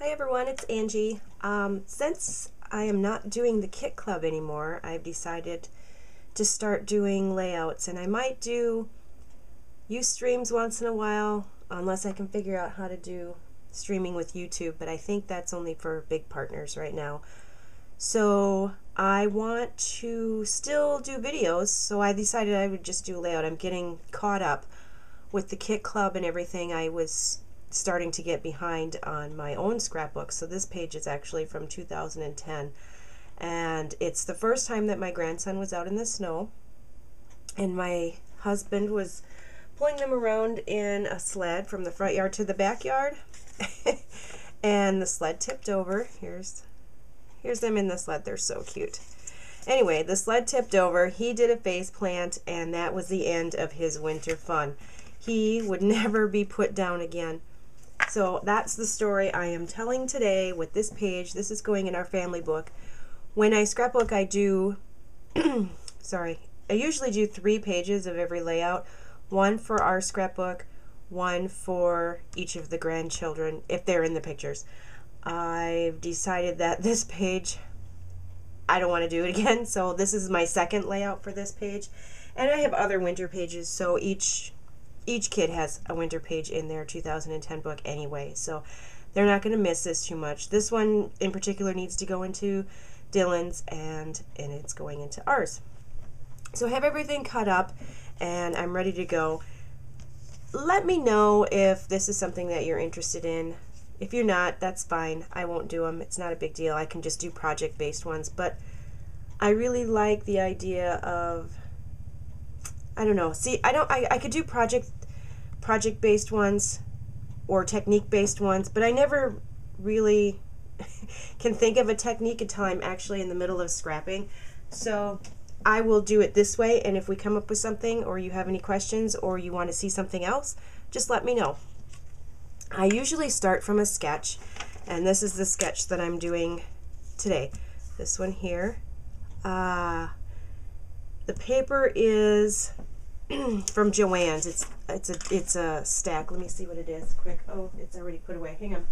Hi everyone, it's Angie. Since I am not doing the kit club anymore, I've decided to start doing layouts, and I might use streams once in a while unless I can figure out how to do streaming with YouTube, but I think that's only for big partners right now. So I want to still do videos, so I decided I would just do layout. I'm getting caught up with the kit club and everything. I was starting to get behind on my own scrapbook. So this page is actually from 2010, and it's the first time that my grandson was out in the snow, and my husband was pulling them around in a sled from the front yard to the backyard and the sled tipped over. Here's them in the sled. They're so cute. Anyway, the sled tipped over, he did a face plant, and that was the end of his winter fun. He would never be put down again. So that's the story I am telling today with this page. This is going in our family book. When I scrapbook, I do, I usually do 3 pages of every layout. One for our scrapbook, one for each of the grandchildren, if they're in the pictures. I've decided that this page, I don't want to do it again, so this is my second layout for this page. And I have other winter pages, so each kid has a winter page in their 2010 book anyway, so they're not going to miss this too much. This one in particular needs to go into Dylan's, and it's going into ours. So I have everything cut up, and I'm ready to go. Let me know if this is something that you're interested in. If you're not, that's fine. I won't do them. It's not a big deal. I can just do project-based ones, but I really like the idea of, I don't know. See, I could do project-based ones or technique-based ones, but I never really can think of a technique until I'm actually in the middle of scrapping. So I will do it this way, and if we come up with something, or you have any questions, or you want to see something else, just let me know. I usually start from a sketch, and this is the sketch that I'm doing today. This one here. The paper is from Joann's. It's a stack. Let me see what it is quick. Oh, it's already put away. Hang on.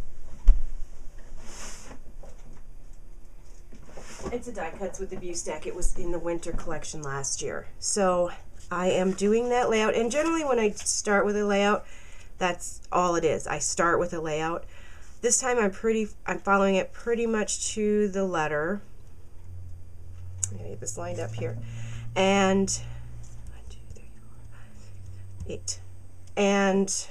It's a die cuts with the view stack. It was in the winter collection last year. So I am doing that layout, and generally when I start with a layout, that's all it is. I start with a layout. This time I'm following it pretty much to the letter. I'm gonna get this lined up here. And 1, 2, 3, 4, 5, 6, 7, 8. And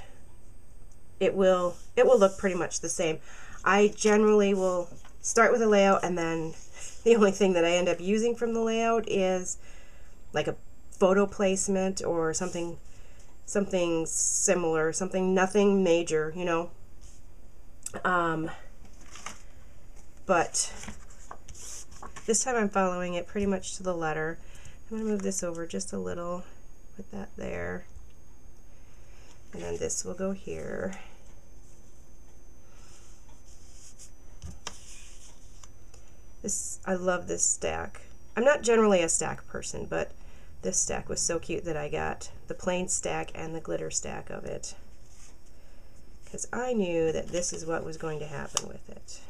it will look pretty much the same. I generally will start with a layout, and then the only thing that I end up using from the layout is like a photo placement or something similar, nothing major, you know. But this time I'm following it pretty much to the letter. I'm going to move this over just a little, put that there, and then this will go here. I love this stack. I'm not generally a stack person, but this stack was so cute that I got the plain stack and the glitter stack of it, because I knew that this is what was going to happen with it.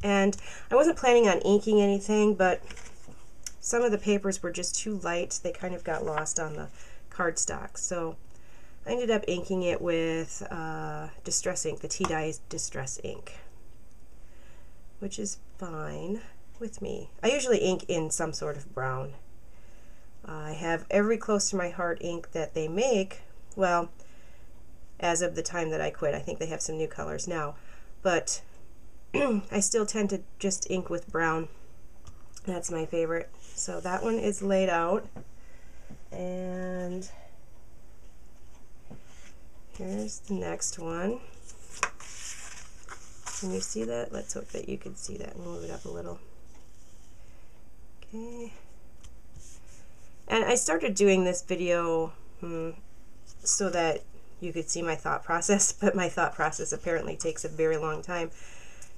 And I wasn't planning on inking anything, but some of the papers were just too light. They kind of got lost on the cardstock, so I ended up inking it with Distress ink, the T-dye Distress ink, which is fine with me. I usually ink in some sort of brown. I have every close to my heart ink that they make. Well, as of the time that I quit, I think they have some new colors now, but I still tend to just ink with brown. That's my favorite. So that one is laid out, and here's the next one. Can you see that? Let's hope that you can see that. We'll move it up a little. Okay. And I started doing this video so that you could see my thought process, but my thought process apparently takes a very long time.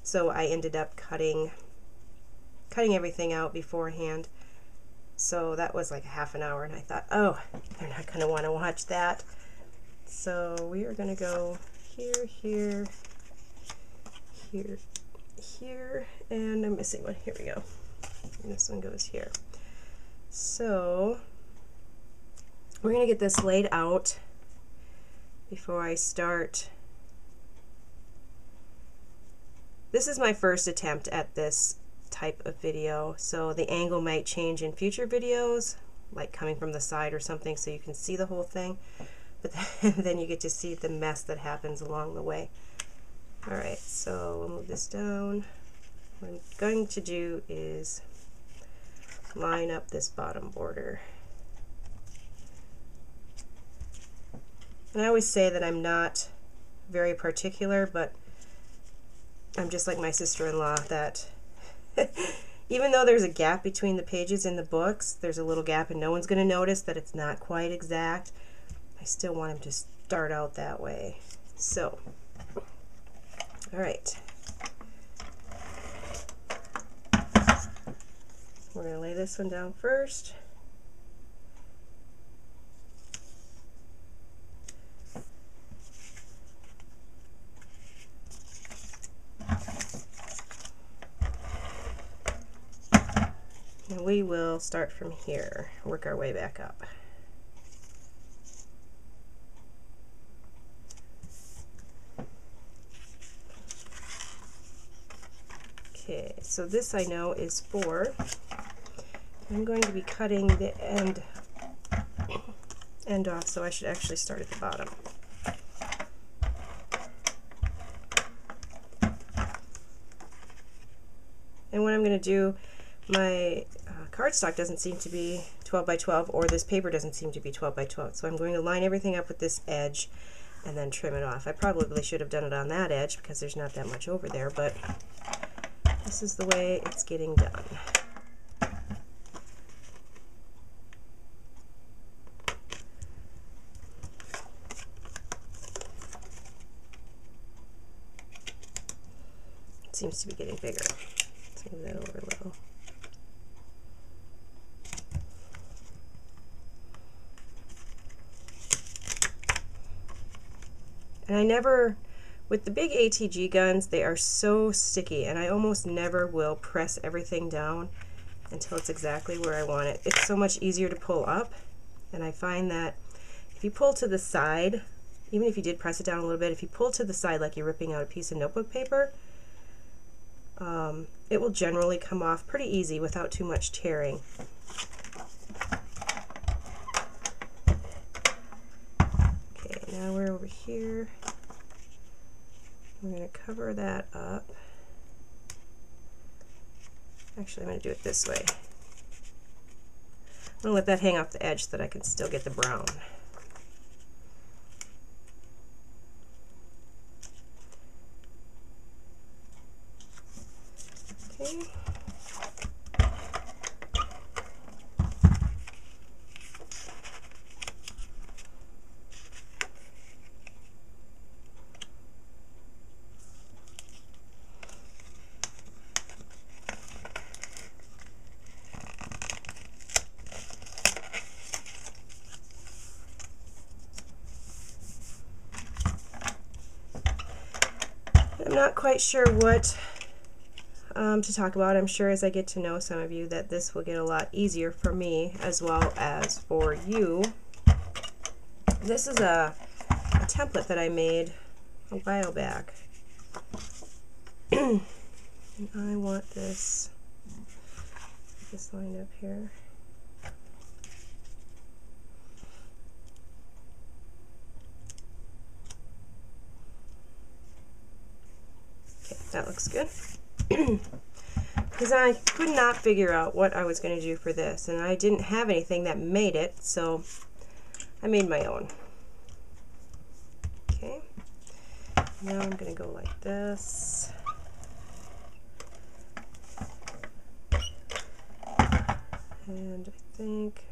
So I ended up cutting everything out beforehand. So that was like a half an hour, and I thought, oh, they're not going to want to watch that. So we are going to go here, here, here, here, and I'm missing one. Here we go. And this one goes here. So we're going to get this laid out before I start. This is my first attempt at this type of video, so the angle might change in future videos, like coming from the side or something, so you can see the whole thing, but then you get to see the mess that happens along the way. Alright, so we'll move this down. What I'm going to do is line up this bottom border. And I always say that I'm not very particular, but I'm just like my sister-in-law, that even though there's a gap between the pages in the books, there's a little gap and no one's going to notice that it's not quite exact, I still want him to start out that way. So, alright. We're going to lay this one down first. And we will start from here, work our way back up. Okay, so this I know is 4. I'm going to be cutting the end off, so I should actually start at the bottom. And what I'm going to do, my cardstock doesn't seem to be 12 by 12, or this paper doesn't seem to be 12 by 12, so I'm going to line everything up with this edge and then trim it off. I probably should have done it on that edge because there's not that much over there, but this is the way it's getting done. It seems to be getting bigger. Let's move that over a little. And I never, with the big ATG guns, they are so sticky, and I almost never will press everything down until it's exactly where I want it. It's so much easier to pull up, and I find that if you pull to the side, even if you did press it down a little bit, if you pull to the side like you're ripping out a piece of notebook paper, it will generally come off pretty easy without too much tearing. Okay, now we're over here. I'm going to cover that up. Actually, I'm going to do it this way. I'm going to let that hang off the edge so that I can still get the brown. Okay. I'm not quite sure what to talk about. I'm sure as I get to know some of you that this will get a lot easier for me as well as for you. This is a template that I made a while back. And I want this lined up here. That looks good. Because I could not figure out what I was going to do for this, and I didn't have anything that made it, so I made my own. Okay, now I'm going to go like this. And I think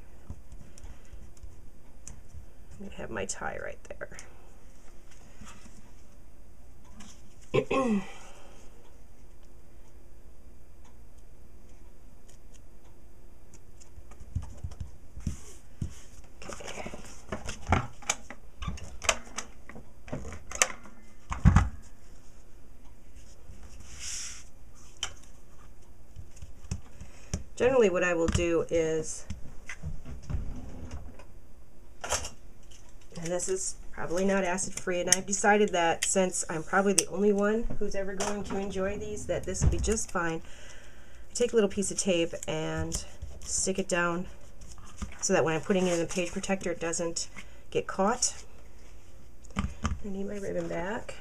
I'm going to have my tie right there. Generally what I will do is, and this is probably not acid free, and I've decided that since I'm probably the only one who's ever going to enjoy these, that this will be just fine. Take a little piece of tape and stick it down so that when I'm putting it in the page protector it doesn't get caught. I need my ribbon back.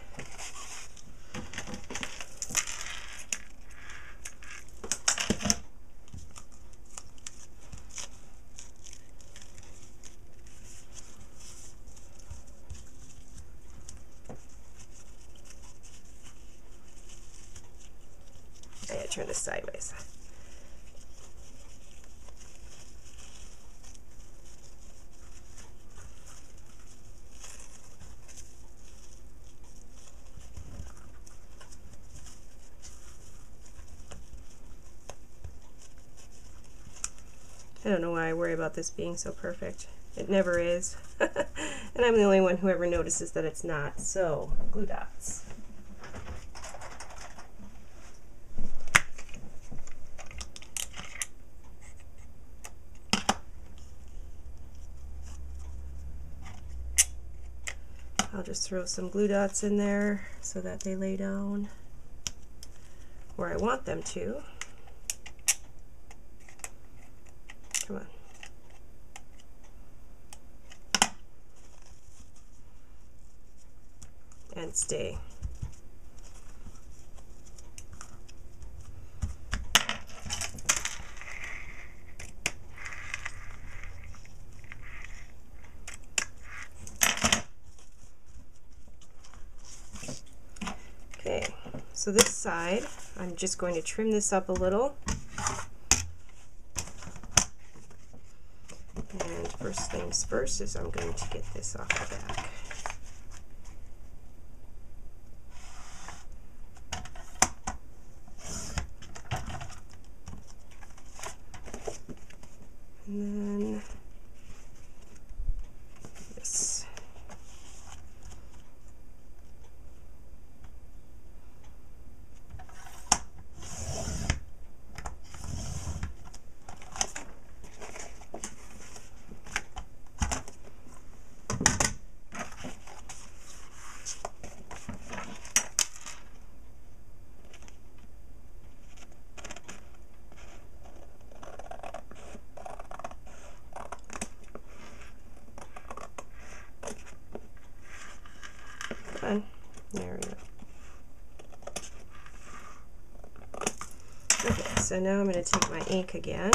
I gotta turn this sideways. I don't know why I worry about this being so perfect. It never is. And I'm the only one who ever notices that it's not. So, glue dots. I'll just throw some glue dots in there so that they lay down where I want them to. Come on. And stay. Okay, so this side, I'm just going to trim this up a little. And first things first is I'm going to get this off the back. And then this. There we go. Okay, so now I'm going to take my ink again,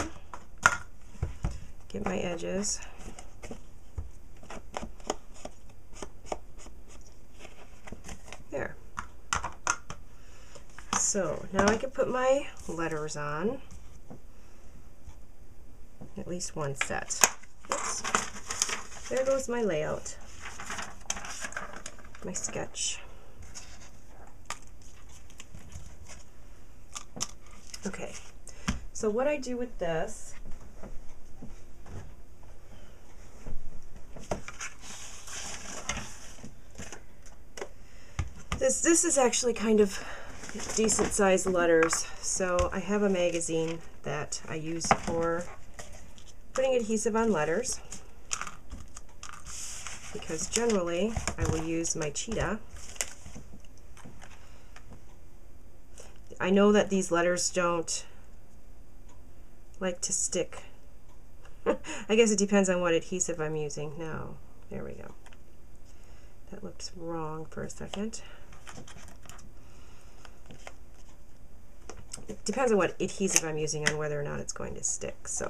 get my edges. There. So now I can put my letters on, at least one set. Oops. There goes my layout, my sketch. Okay, so what I do with this, this is actually kind of decent sized letters. So I have a magazine that I use for putting adhesive on letters, because generally I will use my cheetah. I know that these letters don't like to stick. I guess it depends on what adhesive I'm using. No, there we go. That looked wrong for a second. It depends on what adhesive I'm using on whether or not it's going to stick. So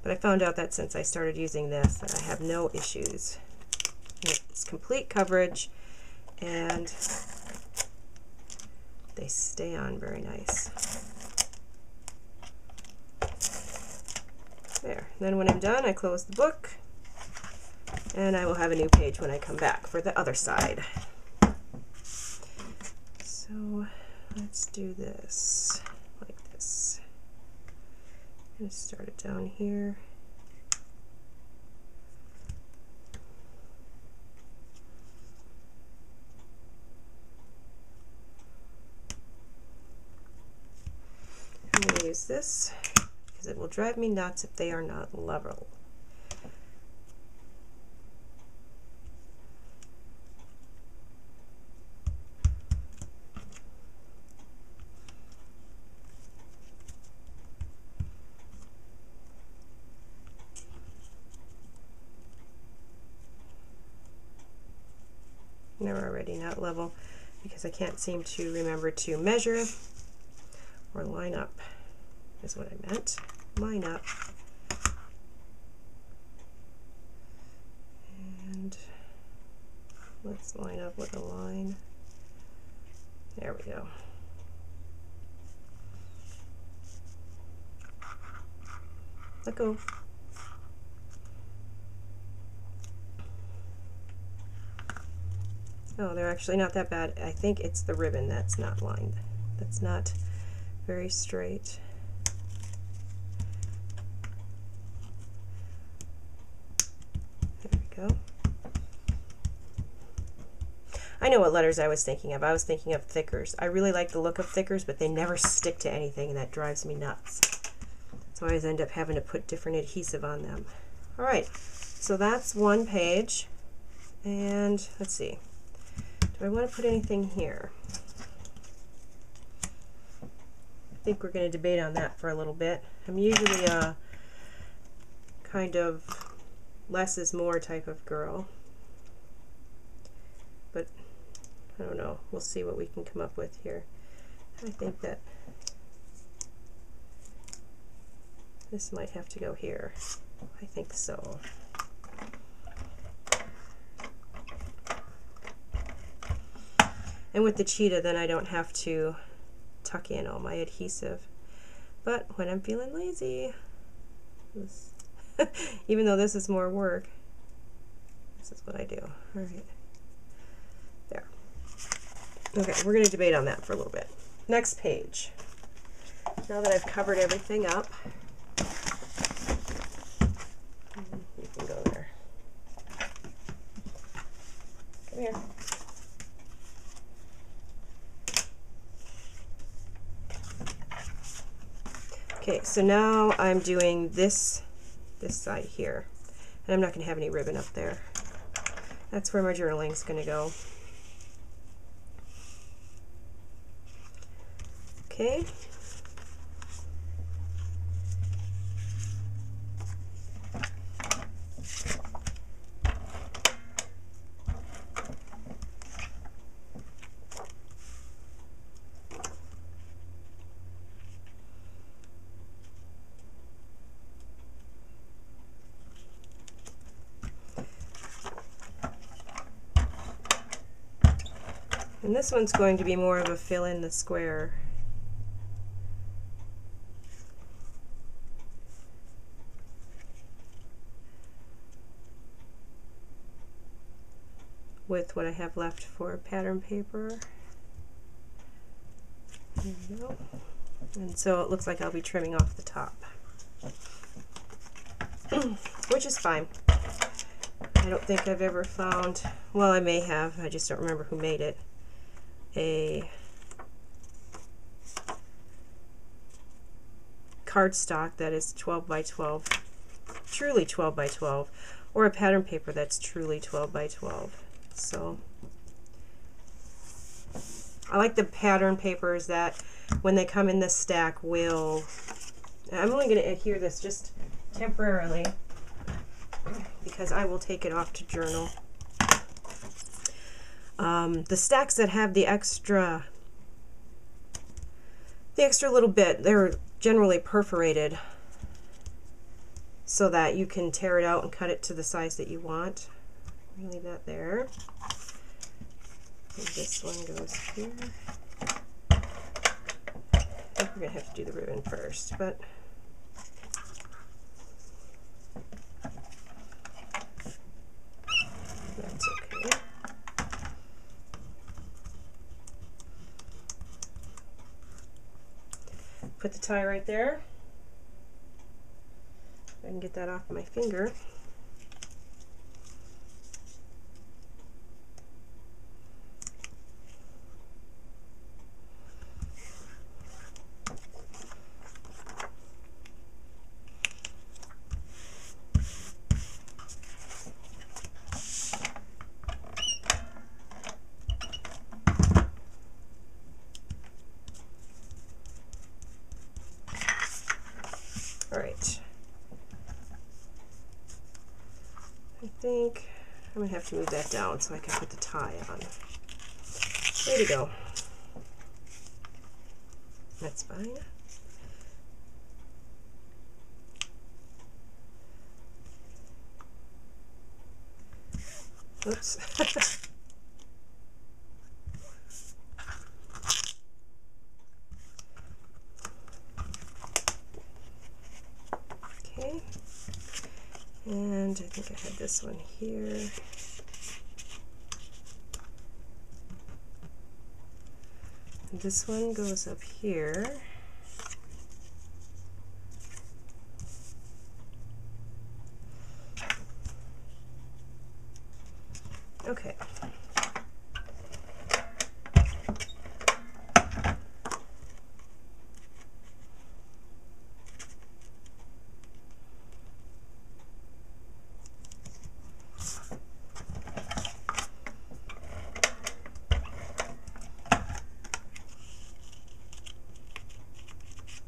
but I found out that since I started using this, that I have no issues. It's complete coverage, and they stay on very nice. There. Then when I'm done, I close the book, and I will have a new page when I come back for the other side. So let's do this like this. I'm going to start it down here. use this because it will drive me nuts if they are not level. They're already not level because I can't seem to remember to measure or line up, is what I meant. Line up. And let's line up with a line. There we go. Let go. Oh, they're actually not that bad. I think it's the ribbon that's not lined. That's not very straight. There we go. I know what letters I was thinking of. I was thinking of thickers. I really like the look of thickers, but they never stick to anything, and that drives me nuts. So I always end up having to put different adhesive on them. All right, so that's one page. And let's see. Do I want to put anything here? I think we're going to debate on that for a little bit. I'm usually a kind of less is more type of girl. But I don't know. We'll see what we can come up with here. I think that this might have to go here. I think so. And with the cheetah, then I don't have to tuck in all my adhesive. But when I'm feeling lazy, even though this is more work, this is what I do. All right. There. Okay, we're going to debate on that for a little bit. Next page. Now that I've covered everything up, you can go there. Come here. Okay, so now I'm doing this side here, and I'm not going to have any ribbon up there. That's where my journaling is going to go. Okay. And this one's going to be more of a fill in the square. With what I have left for pattern paper. There we go. And so it looks like I'll be trimming off the top. Which is fine. I don't think I've ever found, well, I may have, I just don't remember who made it, a cardstock that is 12 by 12, truly 12 by 12, or a pattern paper that's truly 12 by 12. So I like the pattern papers that when they come in this stack will, I'm only going to adhere this just temporarily because I will take it off to journal. The stacks that have the extra little bit, they're generally perforated so that you can tear it out and cut it to the size that you want. Leave that there. And this one goes here. I think we're going to have to do the ribbon first, but that's okay. Put the tie right there. I can get that off my finger. think I'm going to have to move that down so I can put the tie on. Way to go. That's fine. Oops. Okay. And I think I had this one here. And this one goes up here. Okay.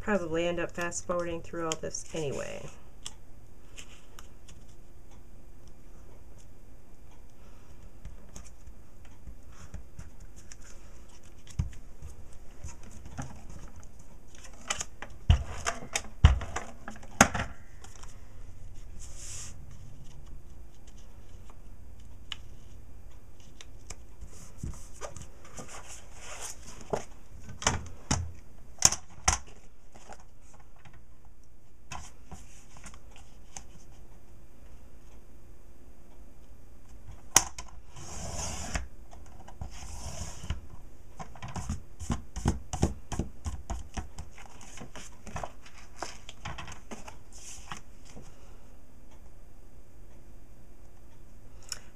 Probably end up fast forwarding through all this anyway.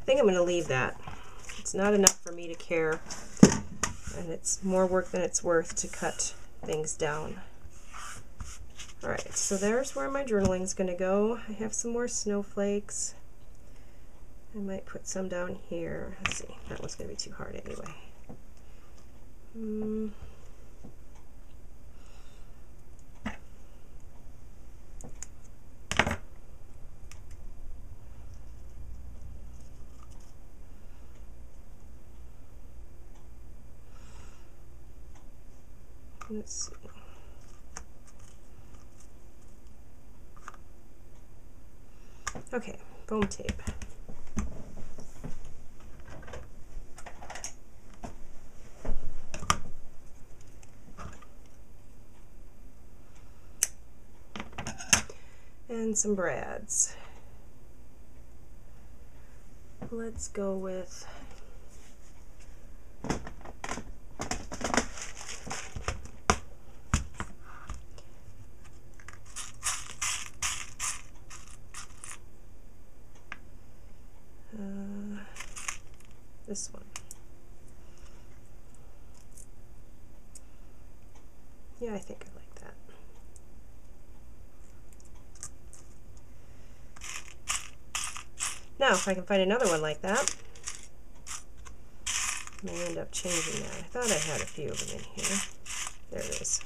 I think I'm going to leave that. It's not enough for me to care, and it's more work than it's worth to cut things down. Alright, so there's where my journaling is going to go. I have some more snowflakes. I might put some down here. Let's see, that one's going to be too hard anyway. Let's see. Okay, foam tape. And some brads. Let's go with this one. Yeah, I think I like that. Now, if I can find another one like that, I may end up changing that. I thought I had a few of them in here. There it is.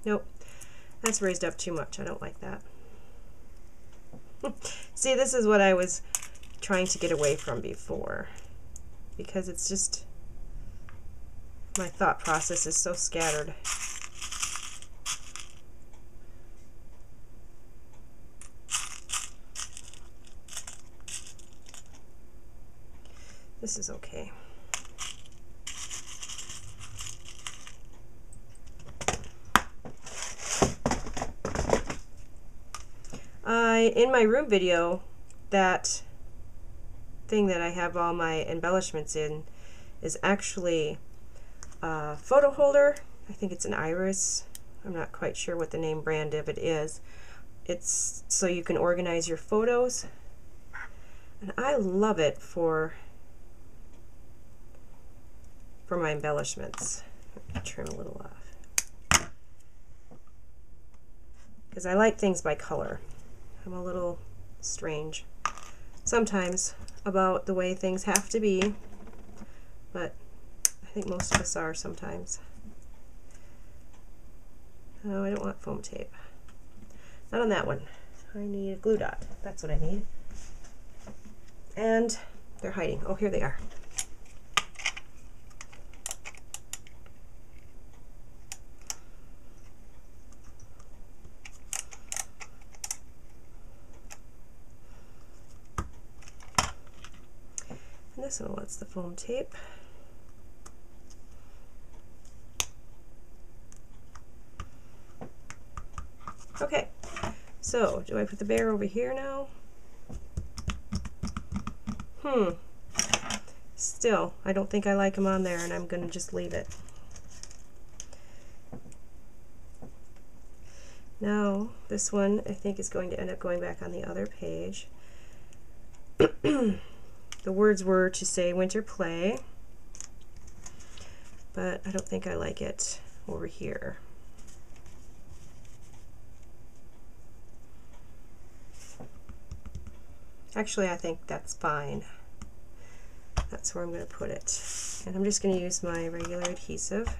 Nope, that's raised up too much. I don't like that. See, this is what I was trying to get away from before, because it's just, my thought process is so scattered. This is okay. In my room video, that thing that I have all my embellishments in is actually a photo holder. I think it's an Iris. I'm not quite sure what the name brand of it is. It's so you can organize your photos, and I love it for my embellishments. Let me trim a little off, because I like things by color. I'm a little strange sometimes about the way things have to be, but I think most of us are sometimes. Oh, I don't want foam tape. Not on that one. I need a glue dot. That's what I need. And they're hiding. Oh, here they are. And this one wants the foam tape. Okay, so do I put the bear over here now? Still, I don't think I like him on there, and I'm going to just leave it. Now, this one I think is going to end up going back on the other page. The words were to say winter play, but I don't think I like it over here. Actually, I think that's fine. That's where I'm going to put it. And I'm just going to use my regular adhesive.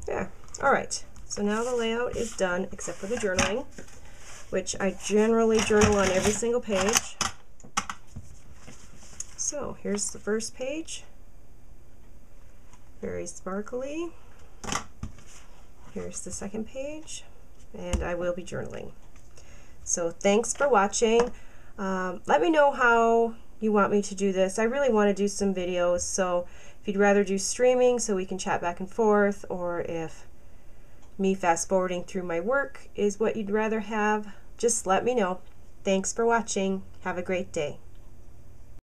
Yeah, all right, so now the layout is done except for the journaling, which I generally journal on every single page. So here's the first page, very sparkly. Here's the second page, and I will be journaling. So thanks for watching. Let me know how you want me to do this. I really want to do some videos, so if you'd rather do streaming so we can chat back and forth, or if me fast forwarding through my work is what you'd rather have, just let me know. Thanks for watching. Have a great day.